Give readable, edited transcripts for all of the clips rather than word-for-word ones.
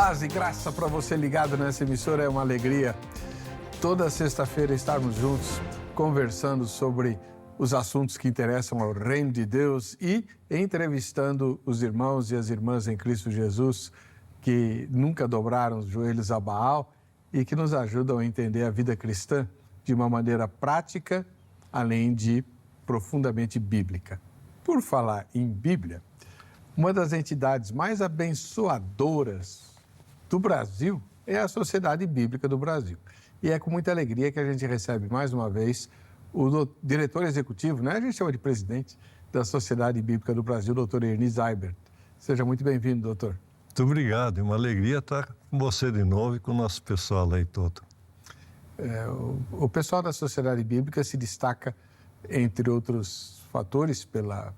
Paz e graça para você ligado nessa emissora, é uma alegria. Toda sexta-feira estarmos juntos conversando sobre os assuntos que interessam ao Reino de Deus e entrevistando os irmãos e as irmãs em Cristo Jesus que nunca dobraram os joelhos a Baal e que nos ajudam a entender a vida cristã de uma maneira prática, além de profundamente bíblica. Por falar em Bíblia, uma das entidades mais abençoadoras do Brasil é a Sociedade Bíblica do Brasil. E é com muita alegria que a gente recebe mais uma vez o diretor executivo, né? A gente chama de presidente da Sociedade Bíblica do Brasil, doutor Ernie Seibert. Seja muito bem-vindo, doutor. Muito obrigado. É uma alegria estar com você de novo e com o nosso pessoal aí todo. O pessoal da Sociedade Bíblica se destaca, entre outros fatores, pela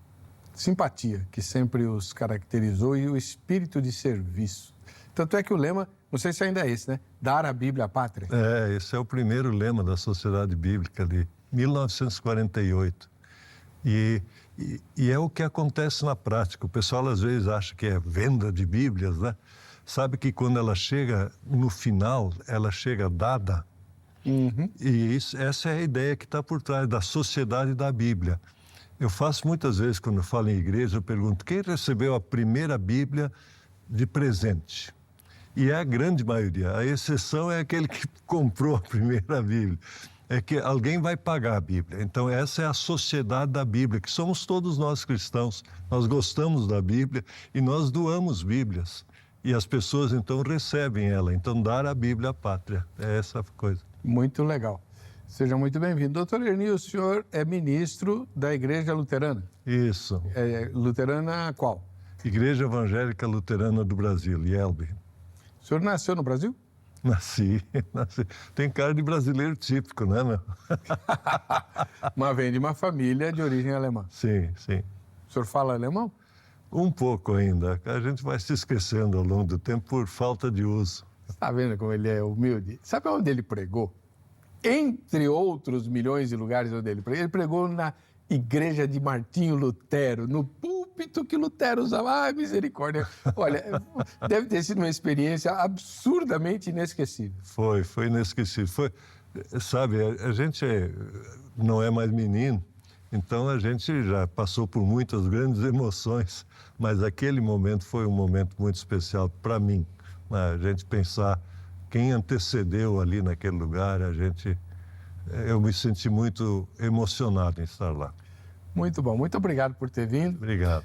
simpatia que sempre os caracterizou e o espírito de serviço. Tanto é que o lema, não sei se ainda é esse, né? Dar a Bíblia à pátria. Esse é o primeiro lema da Sociedade Bíblica de 1948. E é o que acontece na prática. O pessoal às vezes acha que é venda de Bíblias, né? Sabe que quando ela chega no final, ela chega dada. Uhum. E essa é a ideia que está por trás da Sociedade da Bíblia. Eu faço muitas vezes, quando eu falo em igreja, eu pergunto, quem recebeu a primeira Bíblia de presente? E é a grande maioria. A exceção é aquele que comprou a primeira Bíblia. É que alguém vai pagar a Bíblia. Então, essa é a Sociedade da Bíblia, que somos todos nós cristãos. Nós gostamos da Bíblia e nós doamos Bíblias. E as pessoas, então, recebem ela. Então, dar a Bíblia à pátria. É essa coisa. Muito legal. Seja muito bem-vindo. Doutor Ernie, o senhor é ministro da Igreja Luterana. Isso. Luterana qual? Igreja Evangélica Luterana do Brasil, IELB. O senhor nasceu no Brasil? Nasci. Tem cara de brasileiro típico, né, meu? Mas vem de uma família de origem alemã. Sim, sim. O senhor fala alemão? Um pouco ainda. A gente vai se esquecendo ao longo do tempo por falta de uso. Está vendo como ele é humilde? Sabe onde ele pregou? Entre outros milhões de lugares onde ele pregou na igreja de Martinho Lutero, no púlpito que Lutero usava. Ai, misericórdia. Olha, deve ter sido uma experiência absurdamente inesquecível. Foi inesquecível. Sabe, a gente não é mais menino, então a gente já passou por muitas grandes emoções, mas aquele momento foi um momento muito especial para mim. A gente pensar quem antecedeu ali naquele lugar, eu me senti muito emocionado em estar lá. Muito bom, muito obrigado por ter vindo. Obrigado.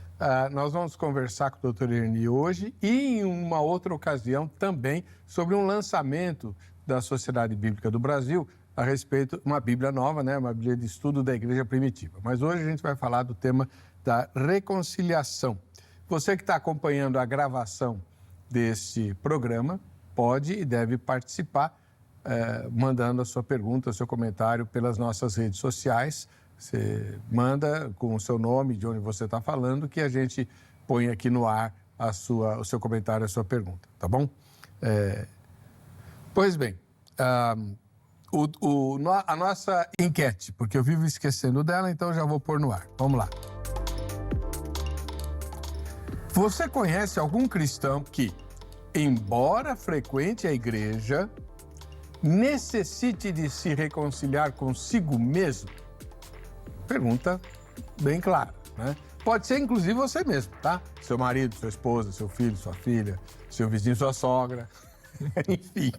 Nós vamos conversar com o doutor Ernie hoje e em uma outra ocasião também sobre um lançamento da Sociedade Bíblica do Brasil a respeito de uma Bíblia nova, né? Uma Bíblia de estudo da Igreja Primitiva. Mas hoje a gente vai falar do tema da reconciliação. Você que está acompanhando a gravação desse programa pode e deve participar mandando a sua pergunta, o seu comentário pelas nossas redes sociais. Você manda com o seu nome, de onde você está falando, que a gente põe aqui no ar o seu comentário, a sua pergunta, tá bom? Pois bem, a nossa enquete, porque eu vivo esquecendo dela, então eu já vou pôr no ar. Vamos lá. Você conhece algum cristão que, embora frequente a igreja, necessite de se reconciliar consigo mesmo? Pergunta bem clara, né? Pode ser, inclusive, você mesmo, tá? Seu marido, sua esposa, seu filho, sua filha, seu vizinho, sua sogra, enfim,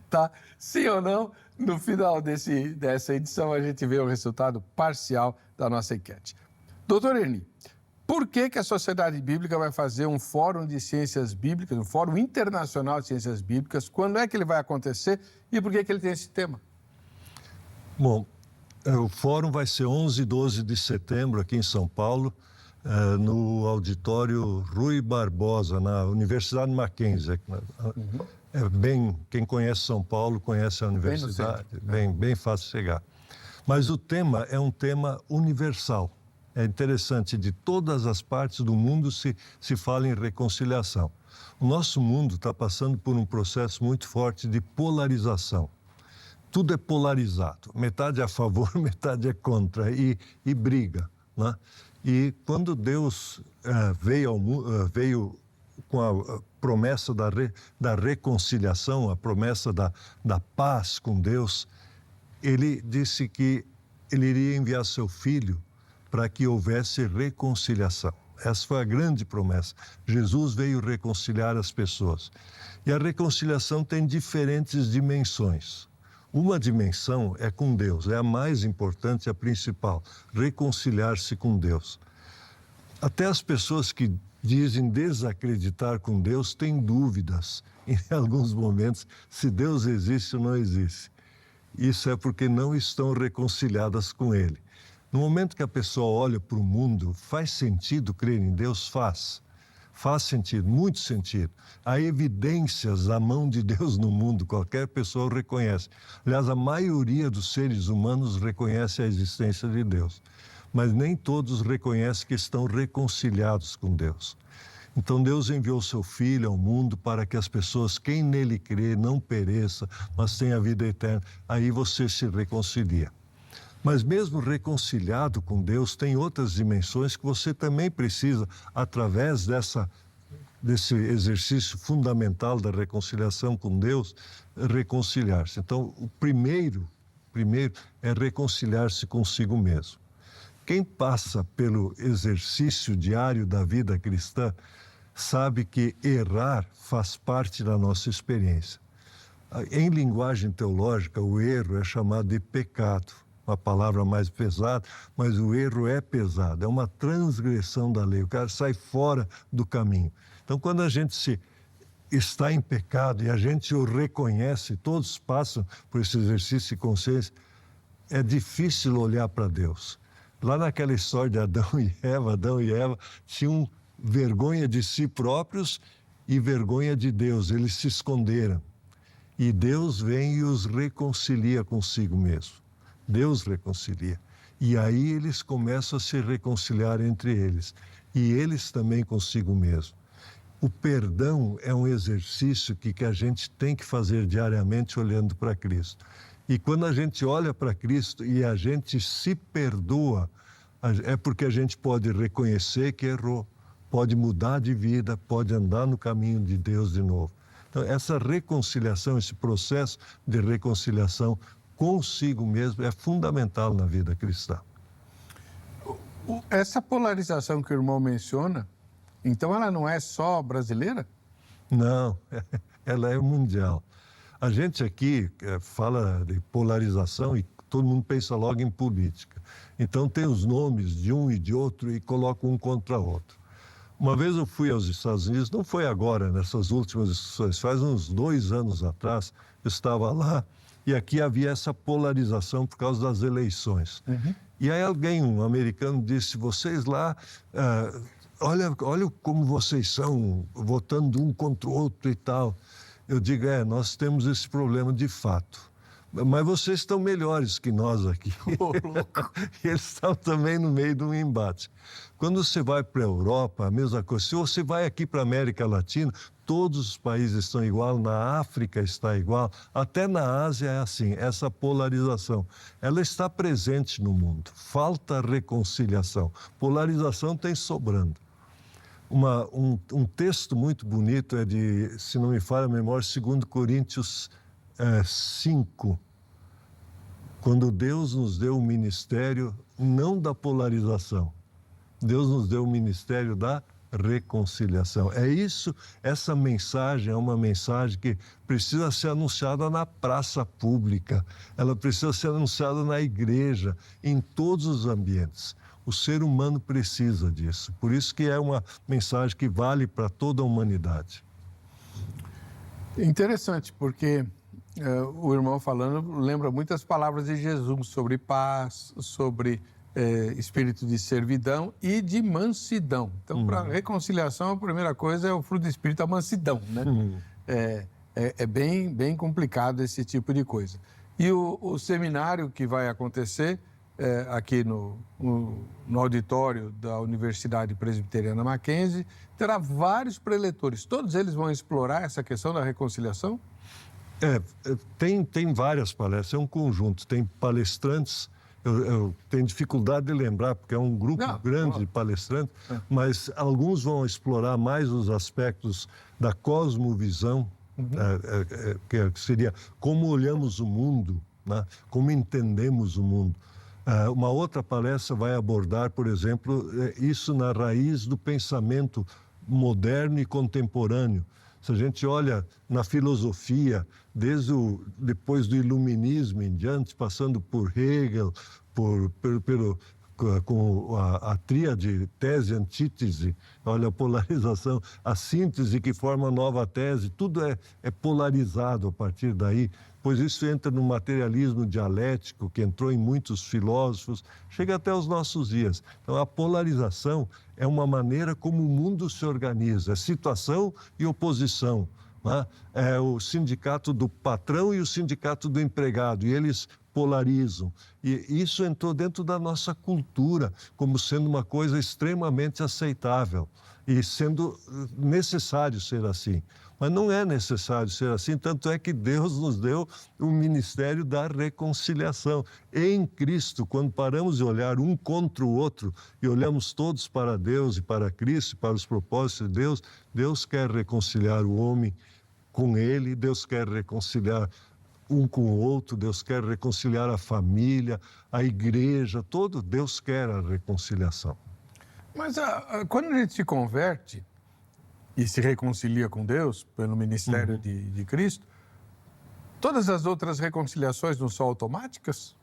tá? Sim ou não, no final dessa edição a gente vê o resultado parcial da nossa enquete. Doutor Ernie, por que a Sociedade Bíblica vai fazer um fórum de ciências bíblicas, um fórum internacional de ciências bíblicas? Quando é que ele vai acontecer e por que ele tem esse tema? Bom, o fórum vai ser 11 e 12 de setembro aqui em São Paulo, no auditório Rui Barbosa, na Universidade Mackenzie. Quem conhece São Paulo conhece a universidade, bem fácil chegar. Mas o tema é um tema universal. É interessante, de todas as partes do mundo se fala em reconciliação. O nosso mundo está passando por um processo muito forte de polarização. Tudo é polarizado, metade é a favor, metade é contra, e briga, né? E quando Deus veio com a promessa da reconciliação, a promessa da paz com Deus, ele disse que ele iria enviar seu filho para que houvesse reconciliação. Essa foi a grande promessa. Jesus veio reconciliar as pessoas. E a reconciliação tem diferentes dimensões. Uma dimensão é com Deus, é a mais importante, a principal, reconciliar-se com Deus. Até as pessoas que dizem desacreditar com Deus têm dúvidas, em alguns momentos, se Deus existe ou não existe. Isso é porque não estão reconciliadas com Ele. No momento que a pessoa olha para o mundo, faz sentido crer em Deus? Faz. Faz sentido, muito sentido. Há evidências da mão de Deus no mundo, qualquer pessoa o reconhece. Aliás, a maioria dos seres humanos reconhece a existência de Deus. Mas nem todos reconhecem que estão reconciliados com Deus. Então Deus enviou seu Filho ao mundo para que as pessoas, quem nele crê, não pereça, mas tenha vida eterna. Aí você se reconcilia. Mas mesmo reconciliado com Deus, tem outras dimensões que você também precisa, através desse exercício fundamental da reconciliação com Deus, reconciliar-se. Então, o primeiro é reconciliar-se consigo mesmo. Quem passa pelo exercício diário da vida cristã sabe que errar faz parte da nossa experiência. Em linguagem teológica, o erro é chamado de pecado. Uma palavra mais pesada, mas o erro é pesado, é uma transgressão da lei, o cara sai fora do caminho. Então, quando a gente está em pecado e a gente o reconhece, todos passam por esse exercício de consciência, é difícil olhar para Deus. Lá naquela história de Adão e Eva tinham vergonha de si próprios e vergonha de Deus, eles se esconderam. E Deus vem e os reconcilia consigo mesmo. Deus reconcilia. E aí eles começam a se reconciliar entre eles. E eles também consigo mesmo. O perdão é um exercício que a gente tem que fazer diariamente olhando para Cristo. E quando a gente olha para Cristo e a gente se perdoa, é porque a gente pode reconhecer que errou, pode mudar de vida, pode andar no caminho de Deus de novo. Então, essa reconciliação, esse processo de reconciliação consigo mesmo é fundamental na vida cristã. Essa polarização que o irmão menciona, então ela não é só brasileira? Não, ela é mundial. A gente aqui fala de polarização e todo mundo pensa logo em política. Então tem os nomes de um e de outro e coloca um contra o outro. Uma vez eu fui aos Estados Unidos, não foi agora, nessas últimas discussões, faz uns 2 anos atrás, eu estava lá. E aqui havia essa polarização por causa das eleições. Uhum. E aí um americano, disse, vocês lá, olha como vocês são, votando um contra o outro e tal. Eu digo, nós temos esse problema de fato. Mas vocês estão melhores que nós aqui. E eles estão também no meio de um embate. Quando você vai para a Europa, a mesma coisa. Se você vai aqui para a América Latina, todos os países estão igual, na África está igual, até na Ásia é assim, essa polarização. Ela está presente no mundo, falta reconciliação. Polarização tem sobrando. Um texto muito bonito é de, se não me falha a memória, 2 Coríntios 5, quando Deus nos deu o ministério não da polarização, Deus nos deu o ministério da reconciliação. É isso, essa mensagem é uma mensagem que precisa ser anunciada na praça pública, ela precisa ser anunciada na igreja, em todos os ambientes. O ser humano precisa disso, por isso que é uma mensagem que vale para toda a humanidade. Interessante, porque o irmão falando lembra muitas palavras de Jesus sobre paz, sobre espírito de servidão e de mansidão. Então, para reconciliação, a primeira coisa é o fruto do espírito, a mansidão, né? É bem complicado esse tipo de coisa. E o seminário que vai acontecer aqui no auditório da Universidade Presbiteriana Mackenzie terá vários preletores. Todos eles vão explorar essa questão da reconciliação? Tem várias palestras, é um conjunto. Tem palestrantes Eu tenho dificuldade de lembrar, porque é um grupo grande de palestrantes, mas alguns vão explorar mais os aspectos da cosmovisão, que seria como olhamos o mundo, né? Como entendemos o mundo. Uma outra palestra vai abordar, por exemplo, isso na raiz do pensamento moderno e contemporâneo. Se a gente olha na filosofia, depois do Iluminismo em diante, passando por Hegel, com a tríade tese, antítese, olha a polarização, a síntese que forma a nova tese, tudo é polarizado a partir daí, pois isso entra no materialismo dialético, que entrou em muitos filósofos, chega até os nossos dias. Então, a polarização é uma maneira como o mundo se organiza, é situação e oposição, né? É o sindicato do patrão e o sindicato do empregado, e eles polarizam. E isso entrou dentro da nossa cultura como sendo uma coisa extremamente aceitável e sendo necessário ser assim. Mas não é necessário ser assim, tanto é que Deus nos deu o ministério da reconciliação. Em Cristo, quando paramos de olhar um contra o outro e olhamos todos para Deus e para Cristo, para os propósitos de Deus, Deus quer reconciliar o homem com Ele, Deus quer reconciliar um com o outro, Deus quer reconciliar a família, a igreja, todo Deus quer a reconciliação. Mas quando a gente se converte e se reconcilia com Deus pelo ministério de Cristo, todas as outras reconciliações não são automáticas?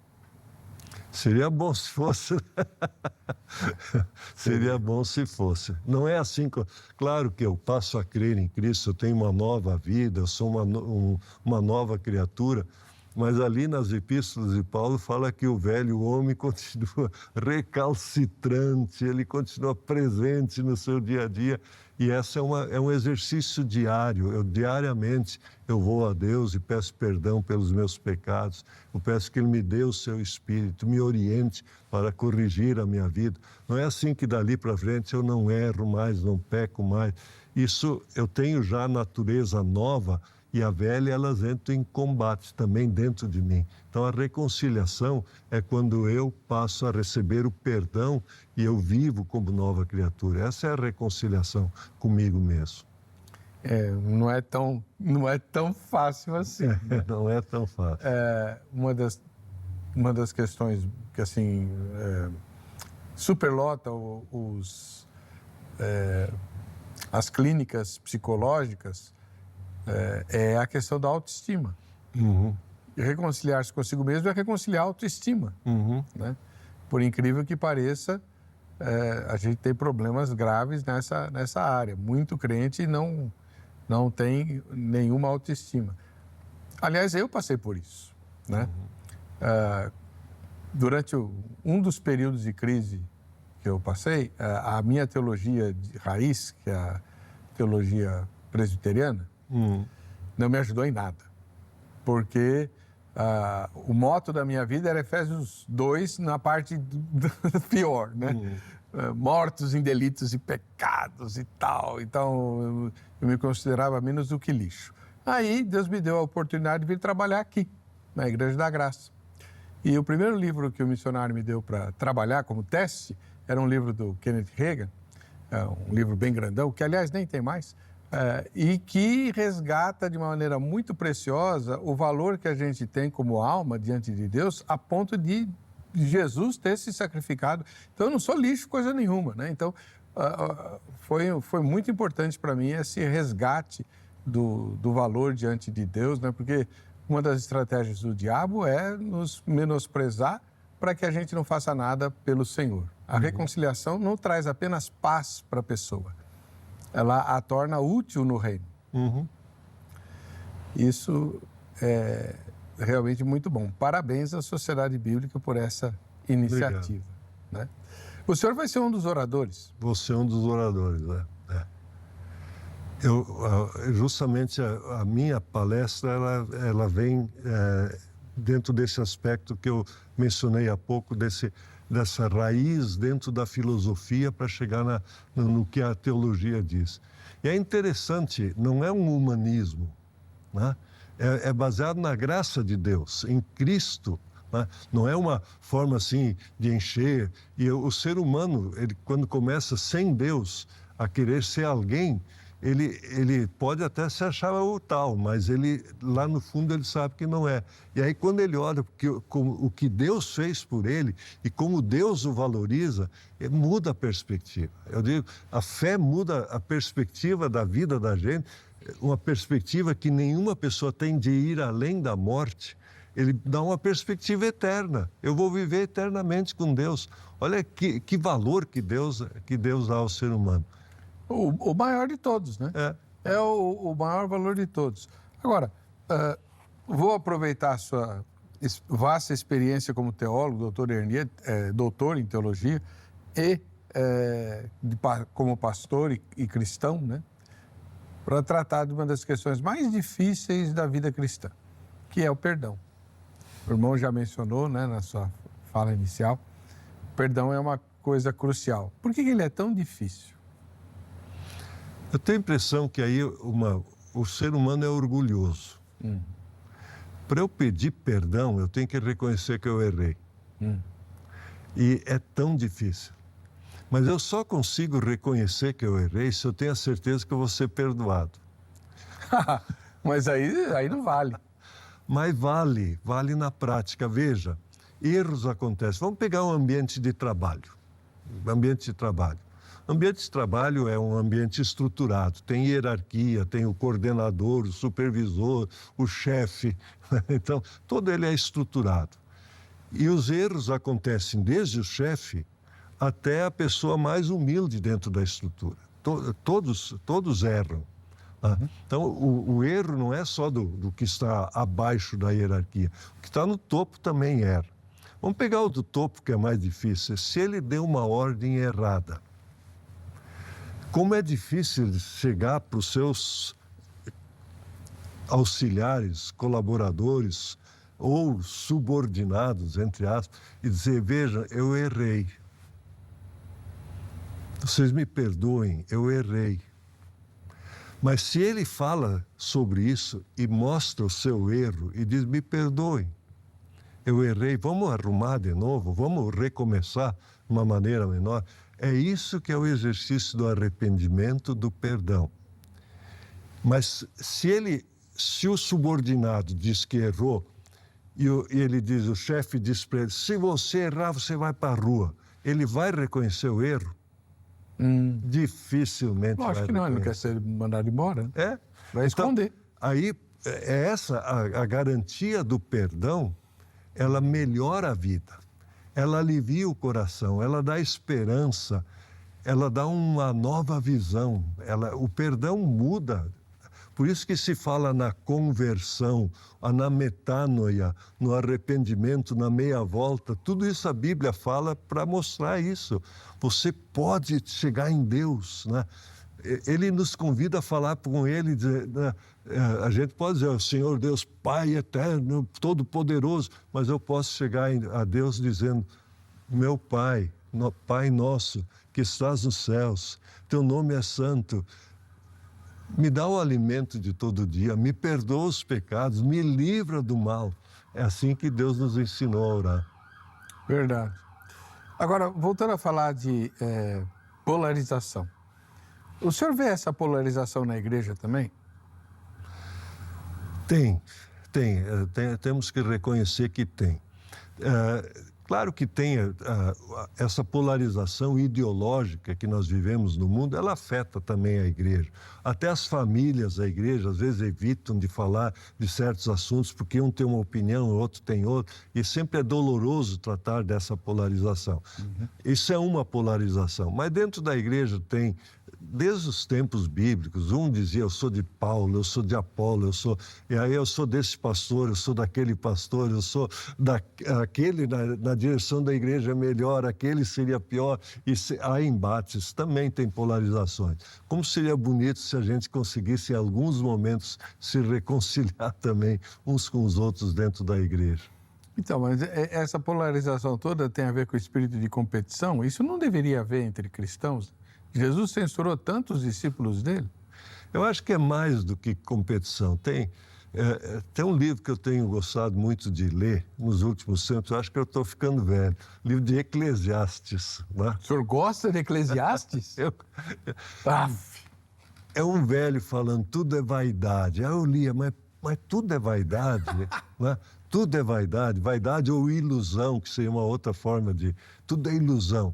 Seria bom se fosse. Seria bom se fosse. Não é assim. Claro que eu passo a crer em Cristo, eu tenho uma nova vida, eu sou uma nova criatura, mas ali nas epístolas de Paulo fala que o velho homem continua recalcitrante, ele continua presente no seu dia a dia. E esse é um exercício diário. Diariamente eu vou a Deus e peço perdão pelos meus pecados. Eu peço que Ele me dê o seu Espírito, me oriente para corrigir a minha vida. Não é assim que dali para frente eu não erro mais, não peco mais. Isso eu tenho já a natureza nova e a velha, elas entram em combate também dentro de mim. Então, a reconciliação é quando eu passo a receber o perdão e eu vivo como nova criatura. Essa é a reconciliação comigo mesmo. Não é tão fácil assim. Né? Não é tão fácil. Uma das questões que, assim, superlota as clínicas psicológicas é a questão da autoestima. E reconciliar-se consigo mesmo é reconciliar a autoestima. Né? Por incrível que pareça, a gente tem problemas graves nessa área. Muito crente não tem nenhuma autoestima. Aliás, eu passei por isso. Né? Durante um dos períodos de crise que eu passei, a minha teologia de raiz, que é a teologia presbiteriana, não me ajudou em nada, porque o moto da minha vida era Efésios 2, na parte pior, né? Mortos em delitos e pecados e tal. Então, eu me considerava menos do que lixo. Aí, Deus me deu a oportunidade de vir trabalhar aqui, na Igreja da Graça. E o primeiro livro que o missionário me deu para trabalhar como teste era um livro do Kenneth Hagin, um livro bem grandão, que, aliás, nem tem mais, e que resgata de uma maneira muito preciosa o valor que a gente tem como alma diante de Deus, a ponto de Jesus ter se sacrificado. Então, eu não sou lixo, coisa nenhuma, né? Então, foi muito importante para mim esse resgate do valor diante de Deus, né? Porque uma das estratégias do diabo é nos menosprezar para que a gente não faça nada pelo Senhor. A reconciliação não traz apenas paz para a pessoa, ela a torna útil no reino. Isso é realmente muito bom. Parabéns à Sociedade Bíblica por essa iniciativa. Né? O senhor vai ser um dos oradores. Vou ser um dos oradores, né? Justamente a minha palestra, ela vem dentro desse aspecto que eu mencionei há pouco, dessa raiz dentro da filosofia para chegar no que a teologia diz. E é interessante, não é um humanismo, né? É baseado na graça de Deus, em Cristo, né? Não é uma forma assim de encher. E o ser humano, ele, quando começa sem Deus a querer ser alguém, ele pode até se achar o tal, mas ele lá no fundo ele sabe que não é. E aí quando ele olha o que Deus fez por ele e como Deus o valoriza, muda a perspectiva. Eu digo, a fé muda a perspectiva da vida da gente, uma perspectiva que nenhuma pessoa tem de ir além da morte. Ele dá uma perspectiva eterna. Eu vou viver eternamente com Deus. Olha que valor que Deus dá ao ser humano. O maior de todos, né? É o maior valor de todos. Agora, vou aproveitar a sua vasta experiência como teólogo, doutor Hernier, doutor em teologia, e como pastor e cristão, né? Para tratar de uma das questões mais difíceis da vida cristã, que é o perdão. O irmão já mencionou, né, na sua fala inicial, o perdão é uma coisa crucial. Por que ele é tão difícil? Eu tenho a impressão que aí o ser humano é orgulhoso. Para eu pedir perdão, eu tenho que reconhecer que eu errei. E é tão difícil. Mas eu só consigo reconhecer que eu errei se eu tenho a certeza que eu vou ser perdoado. Mas aí não vale. Mas vale na prática. Veja, erros acontecem. Vamos pegar um ambiente de trabalho. Ambiente de trabalho é um ambiente estruturado, tem hierarquia, tem o coordenador, o supervisor, o chefe. Então, todo ele é estruturado. E os erros acontecem desde o chefe até a pessoa mais humilde dentro da estrutura. Todos erram. Então, o erro não é só do que está abaixo da hierarquia. O que está no topo também erra. Vamos pegar o do topo, que é mais difícil. Se ele deu uma ordem errada, como é difícil chegar para os seus auxiliares, colaboradores ou subordinados, entre aspas, e dizer, veja, eu errei. Vocês me perdoem, eu errei. Mas se ele fala sobre isso e mostra o seu erro e diz, me perdoem, eu errei, vamos arrumar de novo, vamos recomeçar de uma maneira menor. É isso que é o exercício do arrependimento, do perdão. Mas se o subordinado diz que errou, e ele diz, o chefe diz para ele, se você errar, você vai para a rua. Ele vai reconhecer o erro? Dificilmente vai reconhecer. Lógico que não, ele não quer ser mandado embora. É? Vai esconder. Então, aí, é essa a garantia do perdão, ela melhora a vida. Ela alivia o coração, ela dá esperança, ela dá uma nova visão. O perdão muda. Por isso que se fala na conversão, na metanoia, no arrependimento, na meia volta. Tudo isso a Bíblia fala para mostrar isso. Você pode chegar em Deus, né? Ele nos convida a falar com Ele, né? A gente pode dizer, o Senhor Deus, Pai eterno, todo-poderoso, mas eu posso chegar a Deus dizendo, meu Pai, Pai nosso, que estás nos céus, teu nome é santo, me dá o alimento de todo dia, me perdoa os pecados, me livra do mal. É assim que Deus nos ensinou a orar. Verdade. Agora, voltando a falar de polarização. O senhor vê essa polarização na igreja também? Temos que reconhecer que tem. Claro que tem essa polarização ideológica que nós vivemos no mundo, ela afeta também a igreja. Até as famílias da igreja, às vezes, evitam de falar de certos assuntos, porque um tem uma opinião, o outro tem outra, e sempre é doloroso tratar dessa polarização. Isso é uma polarização, mas dentro da igreja tem, desde os tempos bíblicos, um dizia, eu sou de Paulo, eu sou de Apolo, e aí eu sou desse pastor, eu sou daquele pastor, eu sou daquele na direção da igreja é melhor, aquele seria pior, e há embates, também tem polarizações. Como seria bonito se a gente conseguisse, em alguns momentos, se reconciliar também uns com os outros dentro da igreja. Então, mas essa polarização toda tem a ver com o espírito de competição? Isso não deveria haver entre cristãos? Jesus censurou tantos discípulos dele? Eu acho que é mais do que competição. Tem um livro que eu tenho gostado muito de ler nos últimos tempos, eu acho que eu estou ficando velho, livro de Eclesiastes. Né? O senhor gosta de Eclesiastes? É um velho falando, tudo é vaidade. Aí eu lia, mas tudo é vaidade? Né? Tudo é vaidade, vaidade ou ilusão, que seria uma outra forma de... Tudo é ilusão.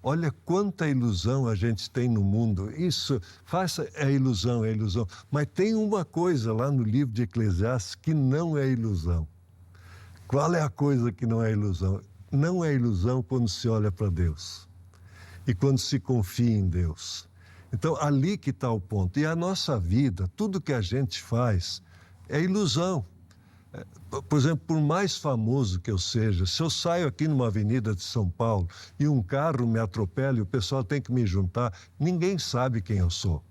Olha quanta ilusão a gente tem no mundo. Isso, faça, é ilusão. Mas tem uma coisa lá no livro de Eclesiastes que não é ilusão. Qual é a coisa que não é ilusão? Não é ilusão quando se olha para Deus e quando se confia em Deus. Então, ali que está o ponto. E a nossa vida, tudo que a gente faz, é ilusão. Por exemplo, por mais famoso que eu seja, se eu saio aqui numa avenida de São Paulo e um carro me atropela e o pessoal tem que me juntar, ninguém sabe quem eu sou.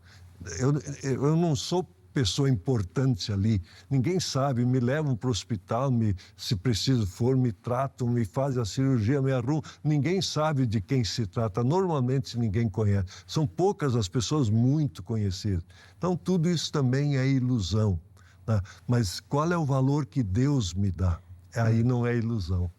Eu não sou pessoa importante ali, ninguém sabe, me levam para o hospital, se preciso for, me tratam, me fazem a cirurgia, me arrumam, ninguém sabe de quem se trata, normalmente ninguém conhece. São poucas as pessoas muito conhecidas. Então, tudo isso também é ilusão. Mas qual é o valor que Deus me dá? Aí não é ilusão.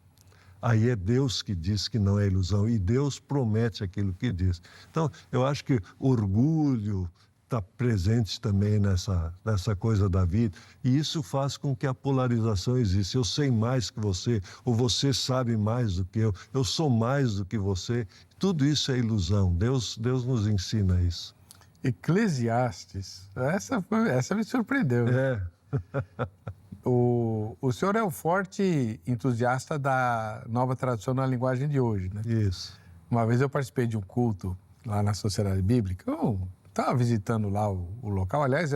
Aí é Deus que diz que não é ilusão e Deus promete aquilo que diz. Então, eu acho que orgulho está presente também nessa coisa da vida e isso faz com que a polarização exista. Eu sei mais que você, ou você sabe mais do que eu sou mais do que você. Tudo isso é ilusão. Deus nos ensina isso. Eclesiastes, essa me surpreendeu. O senhor é um forte entusiasta da nova tradução na linguagem de hoje, né? Isso. Uma vez eu participei de um culto lá na Sociedade Bíblica, eu estava visitando lá o local, aliás,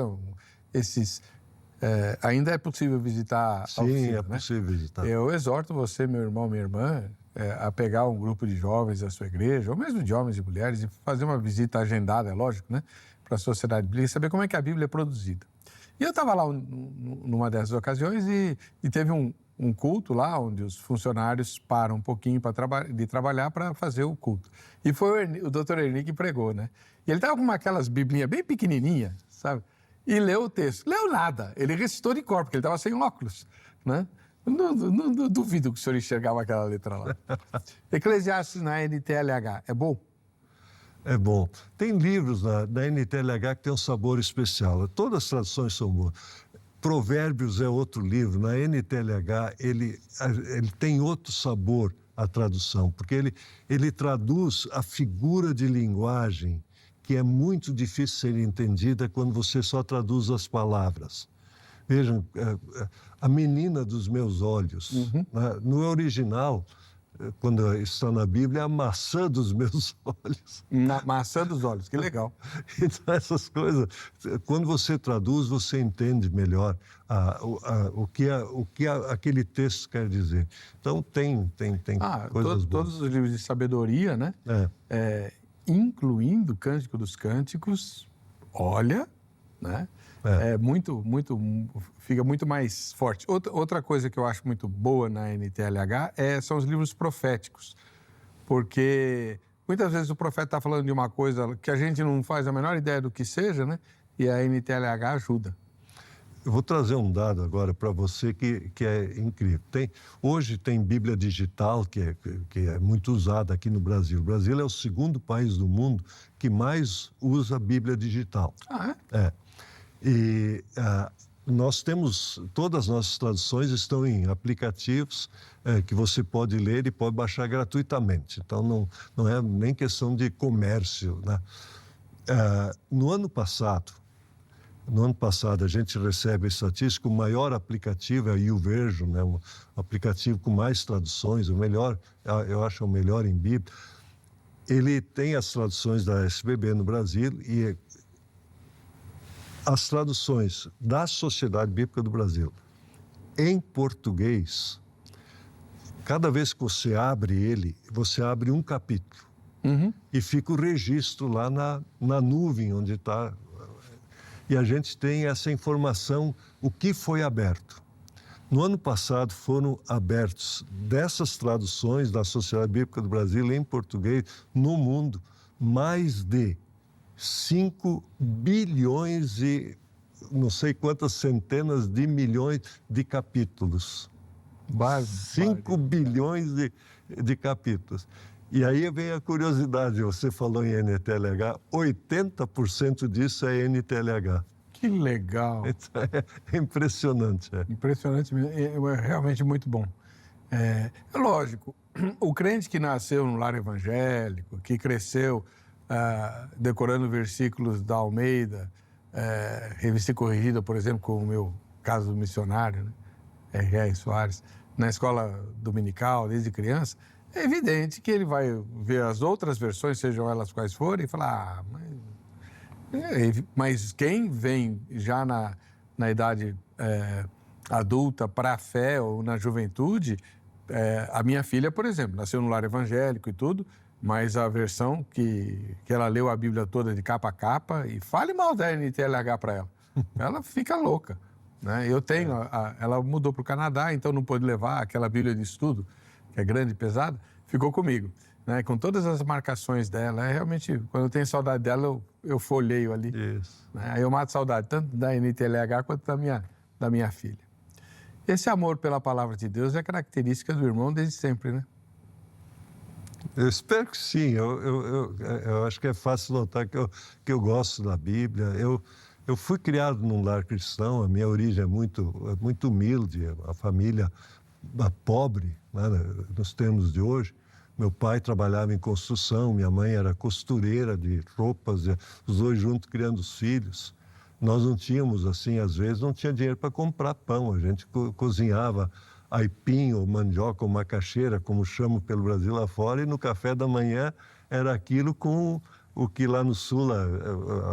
ainda é possível visitar a oficina, Sim, é possível visitar. Eu exorto você, meu irmão, minha irmã, a pegar um grupo de jovens da sua igreja, ou mesmo de homens e mulheres, e fazer uma visita agendada, é lógico, né? Para a Sociedade Bíblica, saber como é que a Bíblia é produzida. E eu estava lá numa dessas ocasiões e teve um culto lá, onde os funcionários param um pouquinho de trabalhar para fazer o culto. E foi o doutor Ernie que pregou, né? E ele estava com aquelas biblinhas bem pequenininhas, sabe? E leu o texto. Leu nada. Ele recitou de cor, porque ele estava sem óculos, né? Não duvido que o senhor enxergava aquela letra lá. Eclesiastes na NTLH, é bom? É bom. Tem livros da NTLH que tem um sabor especial. Todas as traduções são boas. Provérbios é outro livro. Na NTLH, ele tem outro sabor, a tradução, porque ele traduz a figura de linguagem que é muito difícil ser entendida quando você só traduz as palavras. Vejam, a menina dos meus olhos. Uhum. No original, quando está na Bíblia, é a maçã dos meus olhos. Maçã dos olhos, que legal. Então, essas coisas, quando você traduz, você entende melhor o que aquele texto quer dizer. Então, tem coisas boas. Todos os livros de sabedoria, né? Incluindo o Cântico dos Cânticos, olha, né? Fica muito mais forte. Outra coisa que eu acho muito boa na NTLH são os livros proféticos, porque muitas vezes o profeta está falando de uma coisa que a gente não faz a menor ideia do que seja, né? E a NTLH ajuda. Eu vou trazer um dado agora para você que é incrível. Hoje tem Bíblia digital, que é muito usada aqui no Brasil. O Brasil é o segundo país do mundo que mais usa Bíblia digital. Ah, é? É. E nós temos, todas as nossas traduções estão em aplicativos que você pode ler e pode baixar gratuitamente. Então, não é nem questão de comércio, né? No ano passado, a gente recebe a estatística, o maior aplicativo é o YouVersion, né? Um aplicativo com mais traduções, o melhor, eu acho o melhor em Bíblia. Ele tem as traduções da SBB no Brasil e as traduções da Sociedade Bíblica do Brasil em português, cada vez que você abre ele, você abre um capítulo. Uhum. E fica o registro lá na nuvem onde está. E a gente tem essa informação, o que foi aberto. No ano passado foram abertos, dessas traduções da Sociedade Bíblica do Brasil em português, no mundo, mais de 5 bilhões e não sei quantas centenas de milhões de capítulos. 5 bilhões de capítulos. E aí vem a curiosidade, você falou em NTLH, 80% disso é NTLH. Que legal. Então, é impressionante. Impressionante mesmo, é realmente muito bom. É lógico, o crente que nasceu no lar evangélico, que cresceu decorando versículos da Almeida, Revista Corrigida, por exemplo, como o meu caso do missionário, né? R.R. Soares, na escola dominical, desde criança, é evidente que ele vai ver as outras versões, sejam elas quais forem, e falar, mas quem vem já na idade adulta para a fé ou na juventude, a minha filha, por exemplo, nasceu no lar evangélico e tudo, mas a versão que ela leu a Bíblia toda de capa a capa, e fale mal da NTLH para ela fica louca. Né? Eu tenho, ela mudou para o Canadá, então não pôde levar aquela Bíblia de estudo, que é grande e pesada, ficou comigo. Né? Com todas as marcações dela, realmente, quando eu tenho saudade dela, eu folheio ali. Isso. Né? Aí eu mato saudade, tanto da NTLH quanto da minha filha. Esse amor pela palavra de Deus é característica do irmão desde sempre, né? Eu espero que sim. Eu acho que é fácil notar que eu gosto da Bíblia. Eu fui criado num lar cristão, a minha origem é muito humilde, a família pobre, né, nos termos de hoje. Meu pai trabalhava em construção, minha mãe era costureira de roupas, os dois juntos criando os filhos. Nós não tínhamos, assim, às vezes, não tinha dinheiro para comprar pão. A gente cozinhava aipim ou mandioca ou macaxeira, como chamam pelo Brasil lá fora, e no café da manhã era aquilo com o que lá no sul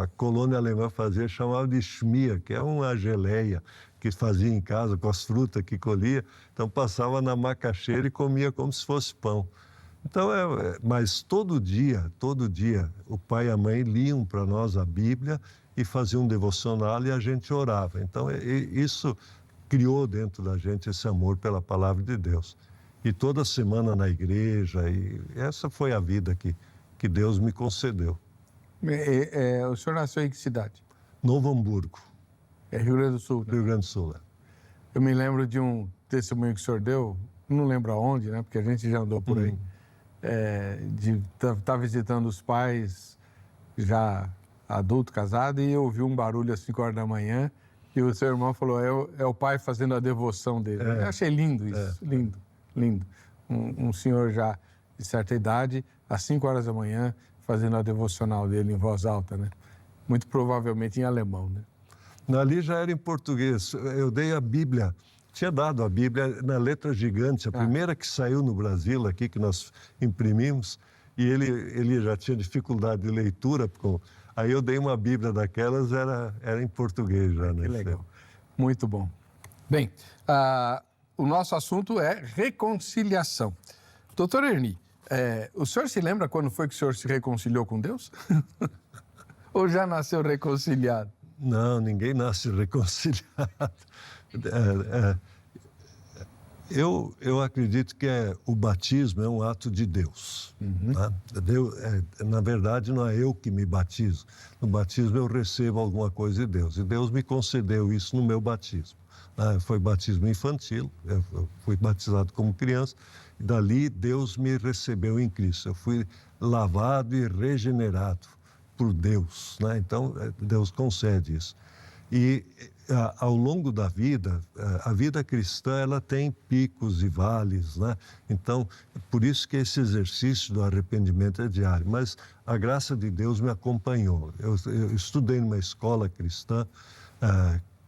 a colônia alemã fazia, chamava de schmier, que é uma geleia que fazia em casa com as frutas que colhia. Então passava na macaxeira e comia como se fosse pão. Então, mas todo dia, o pai e a mãe liam para nós a Bíblia e faziam um devocional e a gente orava. Então, isso criou dentro da gente esse amor pela palavra de Deus. E toda semana na igreja, e essa foi a vida que Deus me concedeu. O senhor nasceu em que cidade? Novo Hamburgo. É Rio Grande do Sul, né? Rio Grande do Sul, Eu me lembro de um testemunho que o senhor deu, não lembro aonde, né? Porque a gente já andou por aí. De estar visitando os pais já adulto, casado, e eu ouvi um barulho às 5 horas da manhã e o seu irmão falou, é o pai fazendo a devoção dele. Eu achei lindo isso, lindo. Um senhor já de certa idade, às 5 horas da manhã, fazendo a devocional dele em voz alta, né? Muito provavelmente em alemão, né? Ali já era em português. Eu dei a Bíblia, tinha dado a Bíblia na letra gigante, a primeira que saiu no Brasil aqui, que nós imprimimos, e ele já tinha dificuldade de leitura, aí eu dei uma Bíblia daquelas, era em português já, né? Que legal, muito bom. Bem, o nosso assunto é reconciliação. Doutor Erni, o senhor se lembra quando foi que o senhor se reconciliou com Deus? Ou já nasceu reconciliado? Não, ninguém nasce reconciliado. Eu acredito que o batismo é um ato de Deus. Tá? Na verdade, não é eu que me batizo. No batismo eu recebo alguma coisa de Deus. E Deus me concedeu isso no meu batismo. Foi batismo infantil, eu fui batizado como criança. E dali Deus me recebeu em Cristo. Eu fui lavado e regenerado por Deus, né? Então, Deus concede isso. E ao longo da vida, a vida cristã, ela tem picos e vales, né? Então, por isso que esse exercício do arrependimento é diário. Mas a graça de Deus me acompanhou. Eu estudei numa escola cristã,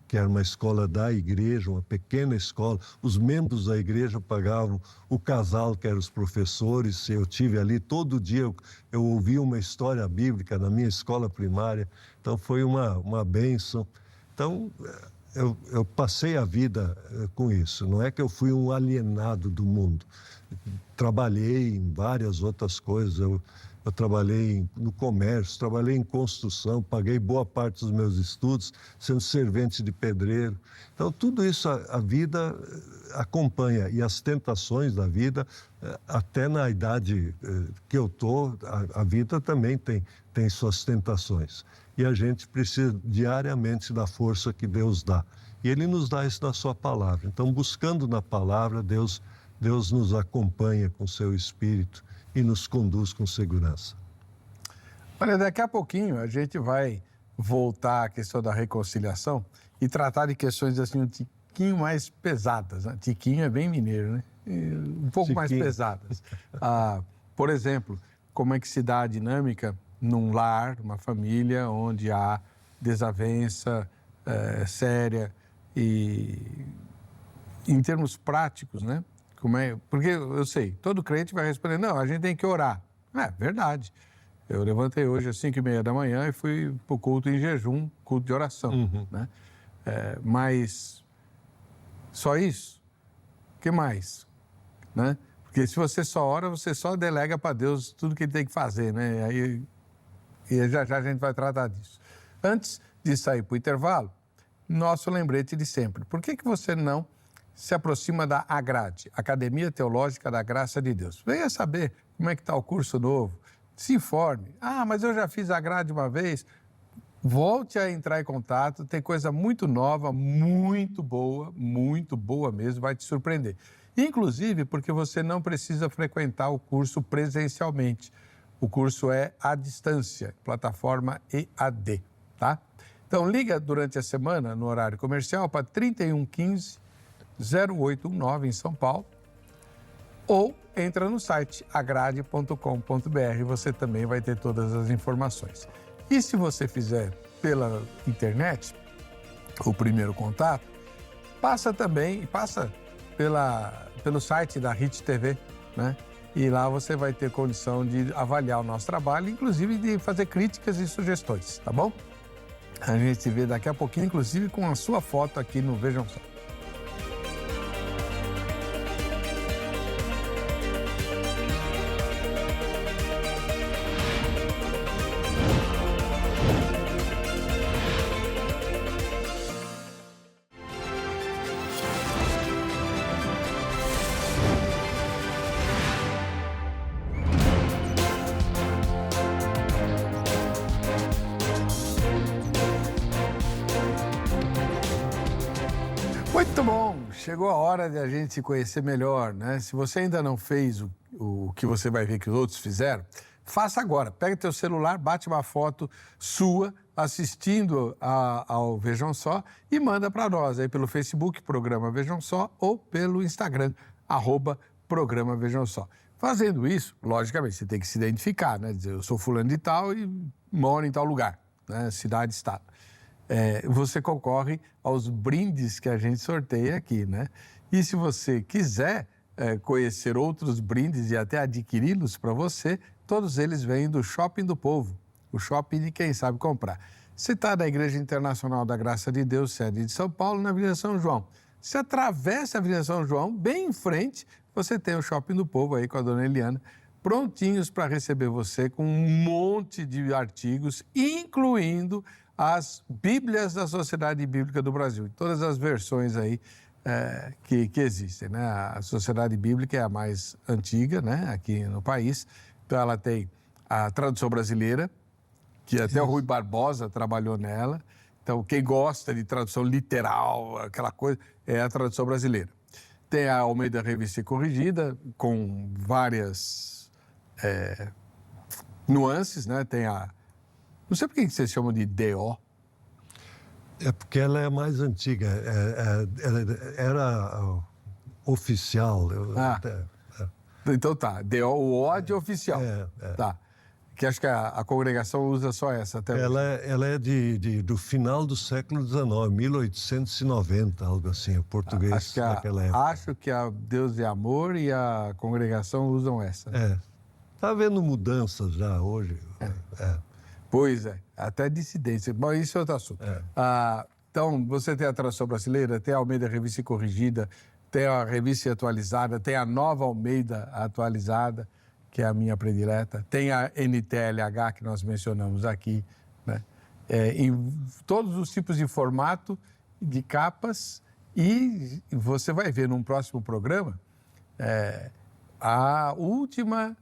que era uma escola da igreja, uma pequena escola. Os membros da igreja pagavam o casal, que eram os professores. Eu tive ali todo dia, eu ouvia uma história bíblica na minha escola primária. Então, foi uma bênção. Então, eu passei a vida com isso. Não é que eu fui um alienado do mundo. trabalhei em várias outras coisas. Eu trabalhei no comércio, trabalhei em construção, paguei boa parte dos meus estudos sendo servente de pedreiro. Então, tudo isso a vida acompanha. E as tentações da vida, até na idade que eu estou, a vida também tem suas tentações. E a gente precisa diariamente da força que Deus dá. E Ele nos dá isso na sua palavra. Então, buscando na palavra, Deus nos acompanha com seu Espírito e nos conduz com segurança. Olha, daqui a pouquinho a gente vai voltar à questão da reconciliação e tratar de questões assim um tiquinho mais pesadas, né? Tiquinho é bem mineiro, né? Um pouco mais pesadas. Por exemplo, como é que se dá a dinâmica num lar, numa família, onde há desavença séria e em termos práticos, né? Porque eu sei, todo crente vai responder, não, a gente tem que orar. É verdade. Eu levantei hoje às 5h30 da manhã e fui para o culto em jejum, culto de oração. Né? Mas só isso? O que mais? Né? Porque se você só ora, você só delega para Deus tudo que Ele tem que fazer. Né? E já a gente vai tratar disso. Antes de sair para o intervalo, nosso lembrete de sempre. Por que você não se aproxima da AGRADE, Academia Teológica da Graça de Deus? Venha saber como é que está o curso novo, se informe. Mas eu já fiz a AGRADE uma vez. Volte a entrar em contato, tem coisa muito nova, muito boa mesmo, vai te surpreender. Inclusive porque você não precisa frequentar o curso presencialmente. O curso é à distância, plataforma EAD, tá? Então liga durante a semana, no horário comercial, para 3115-0819 em São Paulo, ou entra no site agrade.com.br, você também vai ter todas as informações. E se você fizer pela internet, o primeiro contato, passa pelo site da HIT TV, né? E lá você vai ter condição de avaliar o nosso trabalho, inclusive de fazer críticas e sugestões, tá bom? A gente se vê daqui a pouquinho, inclusive com a sua foto aqui no Vejam Só. Muito bom! Chegou a hora de a gente se conhecer melhor, né? Se você ainda não fez o que você vai ver que os outros fizeram, faça agora. Pega teu celular, bate uma foto sua assistindo ao Vejam Só e manda para nós aí pelo Facebook, Programa Vejam Só, ou pelo Instagram, @Programa Vejam Só. Fazendo isso, logicamente, você tem que se identificar, né? Dizer, eu sou fulano de tal e moro em tal lugar, né? Cidade, estado. Você concorre aos brindes que a gente sorteia aqui, né? E se você quiser conhecer outros brindes e até adquiri-los para você, todos eles vêm do Shopping do Povo, o shopping de quem sabe comprar. Você está na Igreja Internacional da Graça de Deus, sede de São Paulo, na Avenida São João. Você atravessa a Avenida São João, bem em frente, você tem o Shopping do Povo aí com a dona Eliana, prontinhos para receber você com um monte de artigos, incluindo as Bíblias da Sociedade Bíblica do Brasil, todas as versões aí que existem, né? A Sociedade Bíblica é a mais antiga, né, aqui no país, então ela tem a tradução brasileira, que até o Rui Barbosa trabalhou nela, então quem gosta de tradução literal, aquela coisa, é a tradução brasileira. Tem a Almeida Revista e Corrigida, com várias nuances, né? Tem a... Não sei por que vocês chamam de DO. É porque ela é mais antiga. Ela era oficial. Então tá, DO, o O de oficial. Tá. Que acho que a congregação usa só essa até hoje. Ela é do final do século XIX, 1890, algo assim, o português daquela época. Acho que a Deus é Amor e a congregação usam essa. Está havendo mudanças já hoje. Pois é, até dissidência. Bom, isso é outro assunto. Então, você tem a tradução brasileira, tem a Almeida Revista e Corrigida, tem a revista atualizada, tem a Nova Almeida atualizada, que é a minha predileta, tem a NTLH, que nós mencionamos aqui, né? Em todos os tipos de formato, de capas, e você vai ver num próximo programa a última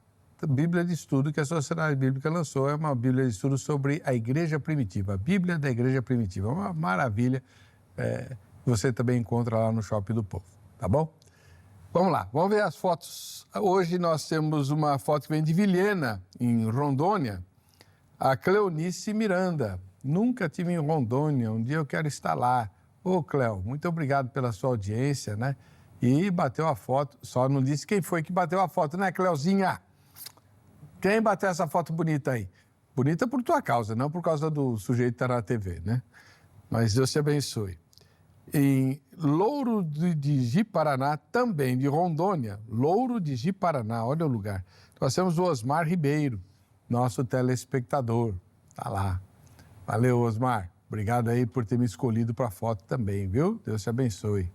Bíblia de Estudo que a Sociedade Bíblica lançou, é uma Bíblia de Estudo sobre a Igreja Primitiva, a Bíblia da Igreja Primitiva, é uma maravilha, você também encontra lá no Shopping do Povo, tá bom? Vamos lá, vamos ver as fotos. Hoje nós temos uma foto que vem de Vilhena, em Rondônia, a Cleonice Miranda. Nunca estive em Rondônia, um dia eu quero estar lá. Ô, Cleo, muito obrigado pela sua audiência, né? E bateu a foto, só não disse quem foi que bateu a foto, né, Cleozinha? Quem bateu essa foto bonita aí? Bonita por tua causa, não por causa do sujeito que está na TV, né? Mas Deus te abençoe. Em Louro de Ji-Paraná, também de Rondônia, Louro de Ji-Paraná, olha o lugar. Nós temos o Osmar Ribeiro, nosso telespectador, tá lá. Valeu, Osmar. Obrigado aí por ter me escolhido para a foto também, viu? Deus te abençoe.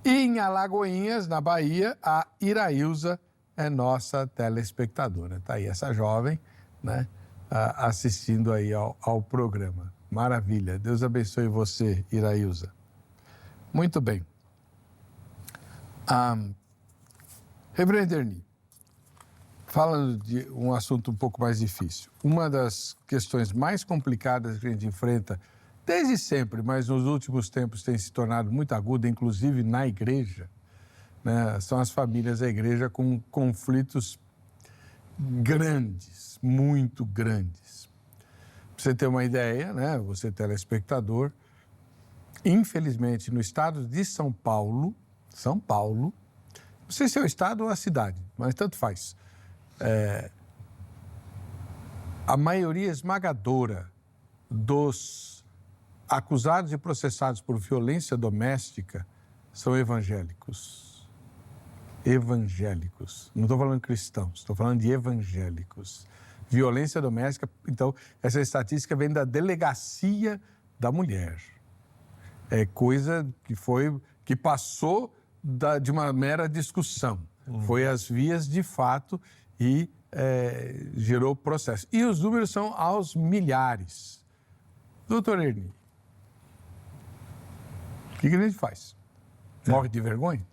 E em Alagoinhas, na Bahia, a Irailza é nossa telespectadora. Tá aí essa jovem, né, assistindo aí ao programa. Maravilha. Deus abençoe você, Irailza. Muito bem. Reverendo Ernie, falando de um assunto um pouco mais difícil, uma das questões mais complicadas que a gente enfrenta desde sempre, mas nos últimos tempos tem se tornado muito aguda, inclusive na igreja, né, são as famílias da igreja com conflitos grandes, muito grandes. Para você ter uma ideia, né, você telespectador, infelizmente, no estado de São Paulo, não sei se é o estado ou a cidade, mas tanto faz, a maioria esmagadora dos acusados e processados por violência doméstica são evangélicos. Evangélicos. Não estou falando cristãos, estou falando de evangélicos. Violência doméstica, então, essa estatística vem da Delegacia da Mulher. É coisa que passou de uma mera discussão. Foi às vias de fato e gerou processo. E os números são aos milhares. Doutor Ernie, o que a gente faz? Morre de vergonha?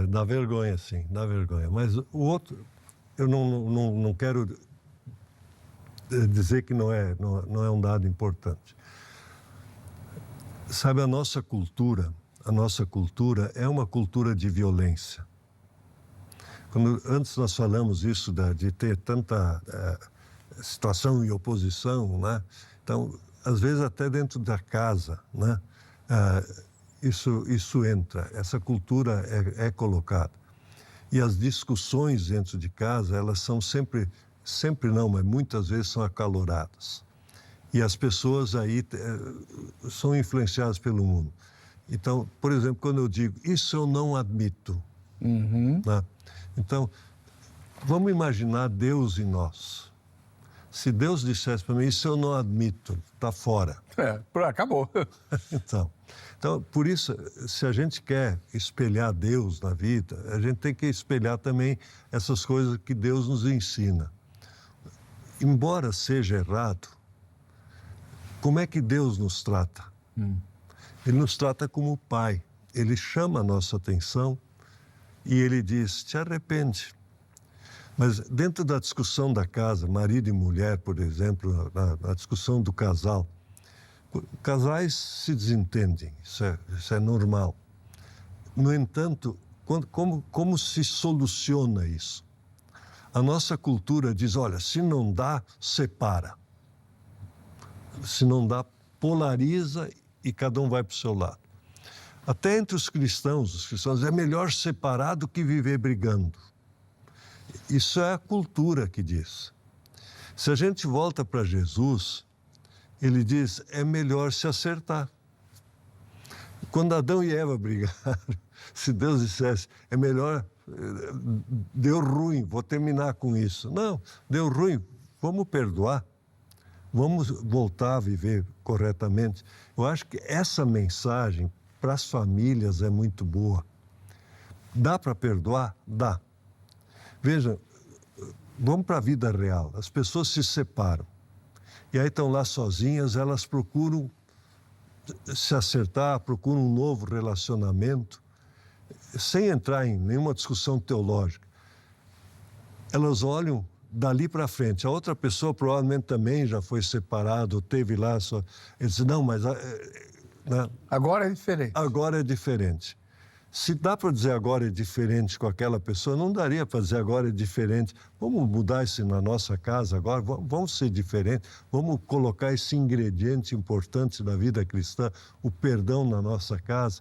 Dá vergonha, sim, dá vergonha. Mas o outro, eu não quero dizer que não é um dado importante. Sabe, a nossa cultura é uma cultura de violência. Antes nós falamos isso de ter tanta situação e oposição, né? Então, às vezes até dentro da casa, né? Isso entra, essa cultura é colocada. E as discussões dentro de casa, elas são sempre não, mas muitas vezes são acaloradas. E as pessoas aí são influenciadas pelo mundo. Então, por exemplo, quando eu digo, isso eu não admito. Né? Então, vamos imaginar Deus em nós. Se Deus dissesse para mim, isso eu não admito, está fora. Acabou. Então, por isso, se a gente quer espelhar Deus na vida, a gente tem que espelhar também essas coisas que Deus nos ensina. Embora seja errado, como é que Deus nos trata? Ele nos trata como pai. Ele chama a nossa atenção e ele diz, te arrepende. Mas dentro da discussão da casa, marido e mulher, por exemplo, na discussão do casal, casais se desentendem, isso é normal. No entanto, como se soluciona isso? A nossa cultura diz, olha, se não dá, separa. Se não dá, polariza e cada um vai para o seu lado. Até entre os cristãos é melhor separar do que viver brigando. Isso é a cultura que diz. Se a gente volta para Jesus, ele diz, é melhor se acertar. Quando Adão e Eva brigaram, se Deus dissesse, é melhor, deu ruim, vou terminar com isso. Não, deu ruim, vamos perdoar. Vamos voltar a viver corretamente. Eu acho que essa mensagem para as famílias é muito boa. Dá para perdoar? Dá. Veja, vamos para a vida real. As pessoas se separam. E aí estão lá sozinhas, elas procuram se acertar, procuram um novo relacionamento, sem entrar em nenhuma discussão teológica. Elas olham dali para frente. A outra pessoa provavelmente também já foi separada, ou teve lá só. Eles dizem, não, mas... né? Agora é diferente. Agora é diferente. Se dá para dizer agora é diferente com aquela pessoa, não daria para dizer agora é diferente. Vamos mudar isso na nossa casa agora, vamos ser diferentes, vamos colocar esse ingrediente importante da vida cristã, o perdão na nossa casa.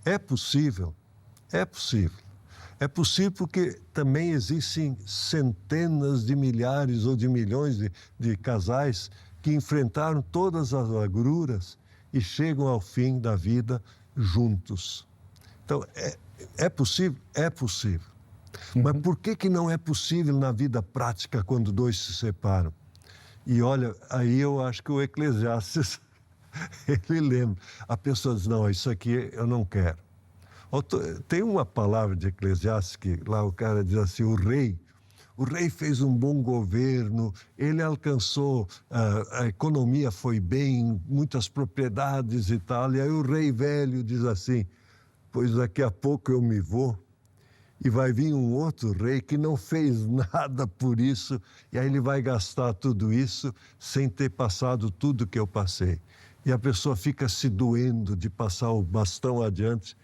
É possível, é possível. É possível porque também existem centenas de milhares ou de milhões de casais que enfrentaram todas as agruras e chegam ao fim da vida juntos. Então, é possível? É possível. Mas por que não é possível na vida prática quando dois se separam? E olha, aí eu acho que o Eclesiastes, ele lembra. A pessoa diz, não, isso aqui eu não quero. Tem uma palavra de Eclesiastes que lá o cara diz assim, o rei fez um bom governo, ele alcançou, a economia foi bem, muitas propriedades e tal. E aí o rei velho diz assim, pois daqui a pouco eu me vou e vai vir um outro rei que não fez nada por isso e aí ele vai gastar tudo isso sem ter passado tudo que eu passei. E a pessoa fica se doendo de passar o bastão adiante.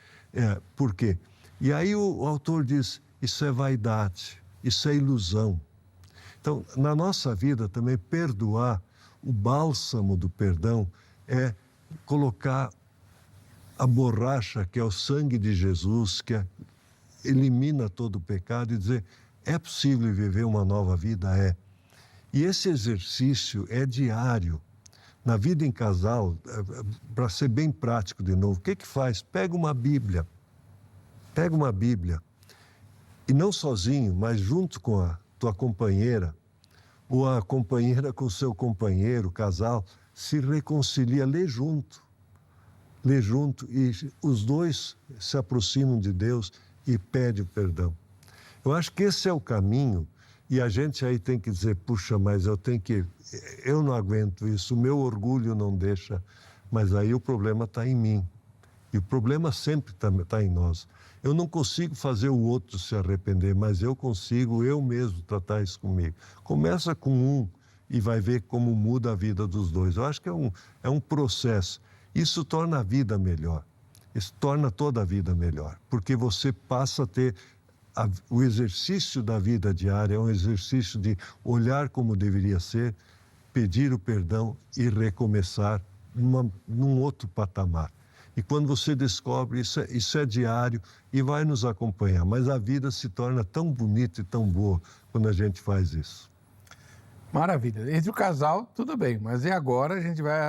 Por quê? E aí o autor diz, isso é vaidade, isso é ilusão. Então, na nossa vida também, perdoar, o bálsamo do perdão é colocar a borracha, que é o sangue de Jesus, que elimina todo o pecado, e dizer, é possível viver uma nova vida? É. E esse exercício é diário. Na vida em casal, para ser bem prático de novo, o que faz? Pega uma Bíblia, e não sozinho, mas junto com a tua companheira, ou a companheira com o seu companheiro, o casal, se reconcilia, lê junto, e os dois se aproximam de Deus e pedem o perdão. Eu acho que esse é o caminho, e a gente aí tem que dizer, puxa, mas eu não aguento isso, o meu orgulho não deixa, mas aí o problema está em mim, e o problema sempre está em nós. Eu não consigo fazer o outro se arrepender, mas eu consigo eu mesmo tratar isso comigo. Começa com um e vai ver como muda a vida dos dois. Eu acho que é um processo. Isso torna a vida melhor. Isso torna toda a vida melhor, porque você passa a ter o exercício da vida diária, é um exercício de olhar como deveria ser, pedir o perdão e recomeçar num outro patamar. E quando você descobre, isso é diário e vai nos acompanhar. Mas a vida se torna tão bonita e tão boa quando a gente faz isso. Maravilha. Entre o casal, tudo bem, mas e agora a gente vai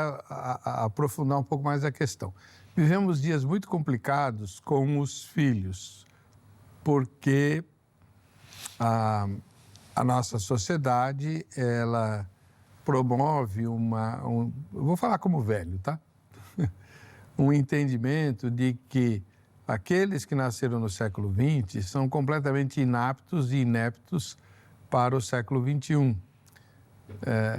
aprofundar um pouco mais a questão. Vivemos dias muito complicados com os filhos, porque a nossa sociedade, ela promove eu vou falar como velho, tá? Um entendimento de que aqueles que nasceram no século XX são completamente inaptos e ineptos para o século XXI.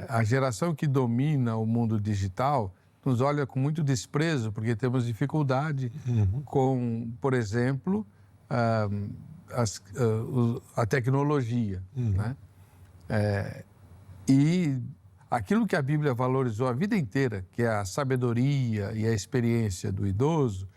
A geração que domina o mundo digital nos olha com muito desprezo, porque temos dificuldade com, por exemplo, a tecnologia, né? E aquilo que a Bíblia valorizou a vida inteira, que é a sabedoria e a experiência do idoso,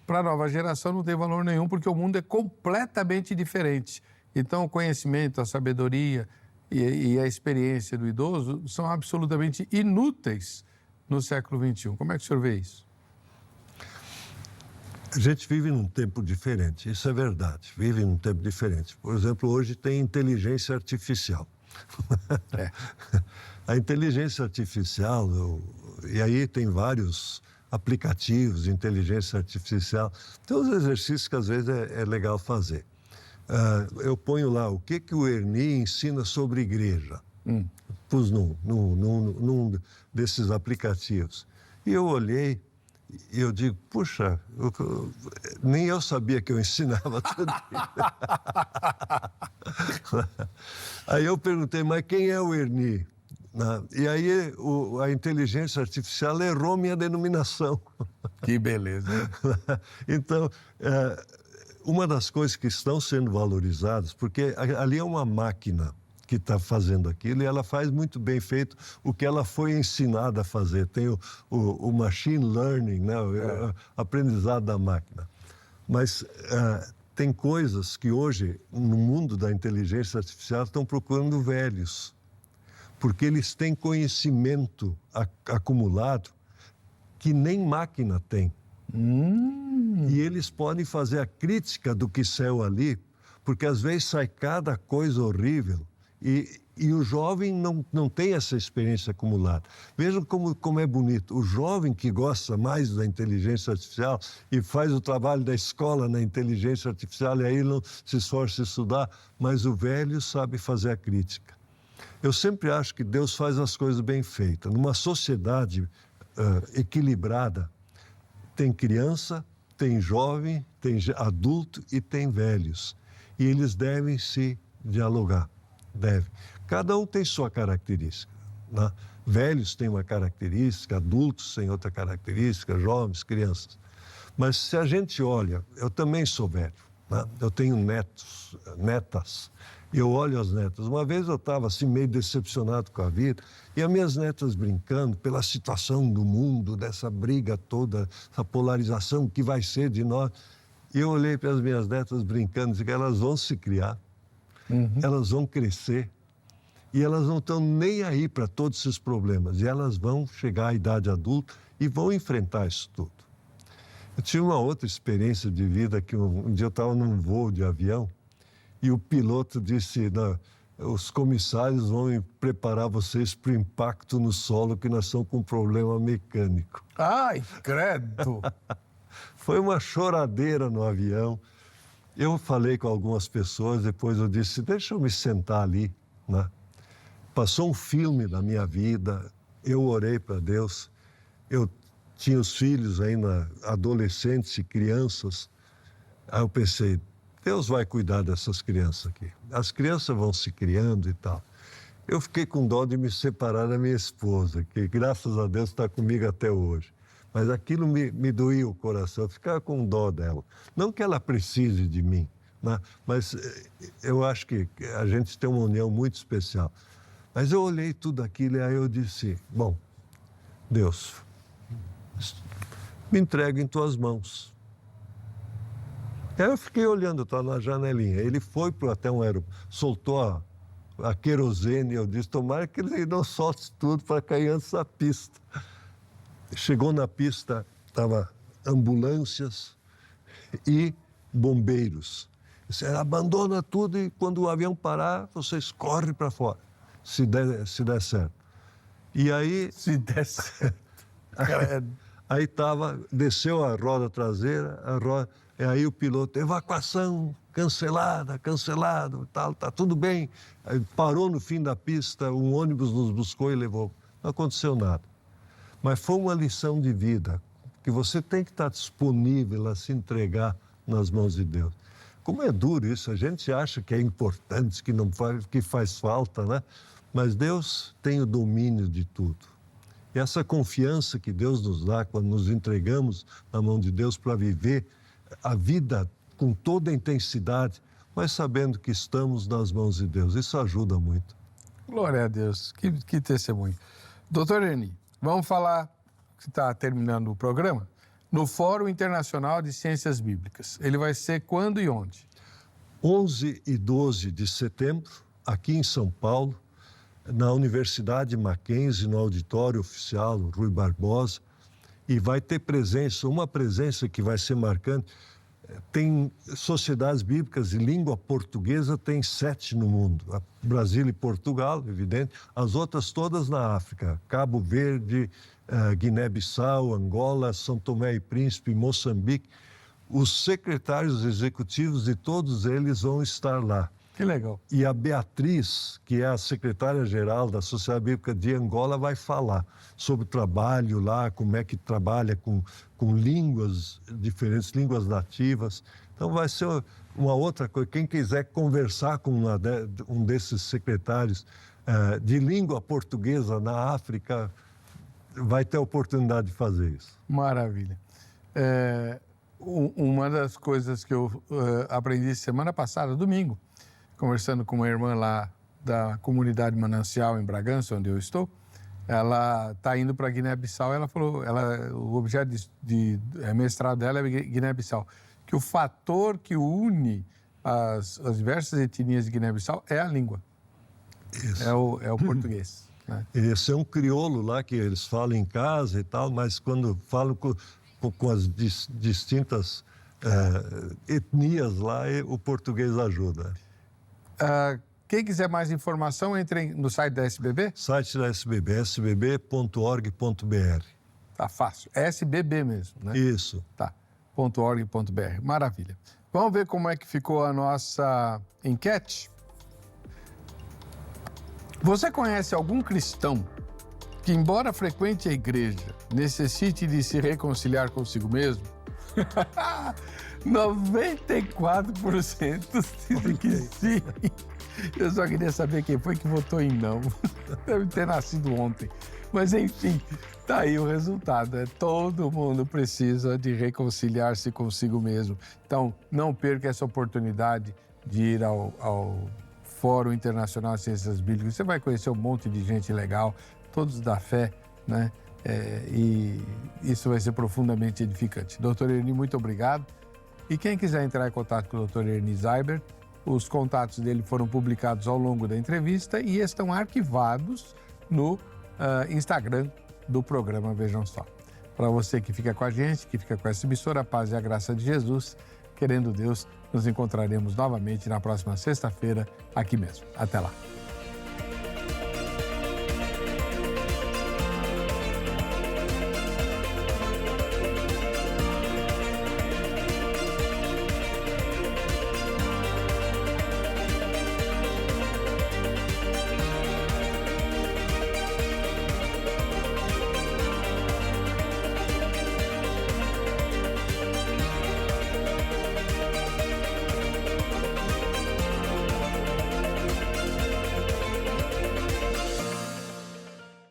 para a nova geração não tem valor nenhum, porque o mundo é completamente diferente. Então, o conhecimento, a sabedoria e a experiência do idoso são absolutamente inúteis no século XXI. Como é que o senhor vê isso? A gente vive num tempo diferente, isso é verdade, vive num tempo diferente. Por exemplo, hoje tem inteligência artificial. A inteligência artificial, e aí tem vários aplicativos de inteligência artificial, tem uns exercícios que às vezes é legal fazer. Eu ponho lá o que o Ernie ensina sobre igreja, pus num desses aplicativos. E eu olhei E eu digo, puxa, nem eu sabia que eu ensinava tudo isso. Aí eu perguntei, mas quem é o Ernie? E aí a inteligência artificial errou minha denominação. Que beleza. Então, uma das coisas que estão sendo valorizadas, porque ali é uma máquina que está fazendo aquilo e ela faz muito bem feito o que ela foi ensinada a fazer. Tem o machine learning, né? O aprendizado da máquina. Mas tem coisas que hoje, no mundo da inteligência artificial, estão procurando velhos, porque eles têm conhecimento acumulado que nem máquina tem. E eles podem fazer a crítica do que saiu ali, porque às vezes sai cada coisa horrível e o jovem não tem essa experiência acumulada. Vejam como é bonito. O jovem que gosta mais da inteligência artificial e faz o trabalho da escola na inteligência artificial e aí não se esforça em estudar, mas o velho sabe fazer a crítica. Eu sempre acho que Deus faz as coisas bem feitas. Numa sociedade equilibrada, tem criança, tem jovem, tem adulto e tem velhos. E eles devem se dialogar. Deve. Cada um tem sua característica. Né? Velhos têm uma característica, adultos têm outra característica, jovens, crianças. Mas se a gente olha, eu também sou velho, né? Eu tenho netas, e eu olho as netas. Uma vez eu estava assim meio decepcionado com a vida, e as minhas netas brincando pela situação do mundo, dessa briga toda, essa polarização que vai ser de nós. E eu olhei para as minhas netas brincando, disse que elas vão se criar, elas vão crescer e elas não estão nem aí para todos esses problemas. E elas vão chegar à idade adulta e vão enfrentar isso tudo. Eu tive uma outra experiência de vida que um dia eu estava num voo de avião e o piloto disse, os comissários vão preparar vocês para o impacto no solo que nós estamos com um problema mecânico. Ai, credo! Foi uma choradeira no avião. Eu falei com algumas pessoas, depois eu disse, deixa eu me sentar ali, né? Passou um filme da minha vida, eu orei para Deus, eu tinha os filhos ainda, adolescentes e crianças, aí eu pensei, Deus vai cuidar dessas crianças aqui, as crianças vão se criando e tal. Eu fiquei com dó de me separar da minha esposa, que graças a Deus está comigo até hoje. Mas aquilo me doía o coração, eu ficava com dó dela. Não que ela precise de mim, né? Mas eu acho que a gente tem uma união muito especial. Mas eu olhei tudo aquilo e aí eu disse, bom, Deus, me entrego em tuas mãos. E aí eu fiquei olhando, estava na janelinha. Ele foi até um aeroporto, soltou a querosene e eu disse, tomara que ele não solte tudo para cair antes da pista. Chegou na pista, estavam ambulâncias e bombeiros. Disseram, abandona tudo e quando o avião parar, vocês correm para fora, se der certo. E aí... Se der certo. Aí desceu a roda traseira, e aí o piloto, evacuação, cancelado, tal, tá tudo bem. Aí parou no fim da pista, um ônibus nos buscou e levou. Não aconteceu nada. Mas foi uma lição de vida, que você tem que estar disponível a se entregar nas mãos de Deus. Como é duro isso, a gente acha que é importante, que faz falta, né? Mas Deus tem o domínio de tudo. E essa confiança que Deus nos dá quando nos entregamos na mão de Deus para viver a vida com toda a intensidade, mas sabendo que estamos nas mãos de Deus, isso ajuda muito. Glória a Deus, que testemunho. Doutor Ernie, vamos falar, que está terminando o programa, no Fórum Internacional de Ciências Bíblicas. Ele vai ser quando e onde? 11 e 12 de setembro, aqui em São Paulo, na Universidade Mackenzie, no auditório oficial, Rui Barbosa, e vai ter uma presença que vai ser marcante. Tem sociedades bíblicas de língua portuguesa, tem 7 no mundo. Brasil e Portugal, evidente. As outras todas na África. Cabo Verde, Guiné-Bissau, Angola, São Tomé e Príncipe, Moçambique. Os secretários executivos de todos eles vão estar lá. Que legal. E a Beatriz, que é a secretária-geral da Sociedade Bíblica de Angola, vai falar sobre o trabalho lá, como é que trabalha com línguas diferentes, línguas nativas. Então vai ser uma outra coisa. Quem quiser conversar com um desses secretários de língua portuguesa na África, vai ter a oportunidade de fazer isso. Maravilha. Uma das coisas que eu aprendi semana passada, domingo, conversando com uma irmã lá da comunidade Manancial em Bragança, onde eu estou, ela está indo para Guiné-Bissau. Ela falou, o objeto de mestrado dela é Guiné-Bissau, que o fator que une as diversas etnias de Guiné-Bissau é a língua. Isso. É o português. Né? Esse é um crioulo lá que eles falam em casa e tal, mas quando falam com as distintas etnias lá, o português ajuda. Quem quiser mais informação, entre no site da SBB? Site da SBB, sbb.org.br. Tá fácil. É SBB mesmo, né? Isso. Tá. .org.br. Maravilha. Vamos ver como é que ficou a nossa enquete? Você conhece algum cristão que, embora frequente a igreja, necessite de se reconciliar consigo mesmo? 94% dizem que sim. Eu só queria saber quem foi que votou em não. Deve ter nascido ontem. Mas, enfim, tá aí o resultado. Todo mundo precisa de reconciliar-se consigo mesmo. Então, não perca essa oportunidade de ir ao Fórum Internacional de Ciências Bíblicas. Você vai conhecer um monte de gente legal, todos da fé, né? E isso vai ser profundamente edificante. Dr. Erni, muito obrigado. E quem quiser entrar em contato com o Dr. Erni Zeiber, os contatos dele foram publicados ao longo da entrevista e estão arquivados no Instagram do programa Vejam Só. Para você que fica com a gente, que fica com essa emissora, a paz e a graça de Jesus, querendo Deus, nos encontraremos novamente na próxima sexta-feira, aqui mesmo. Até lá.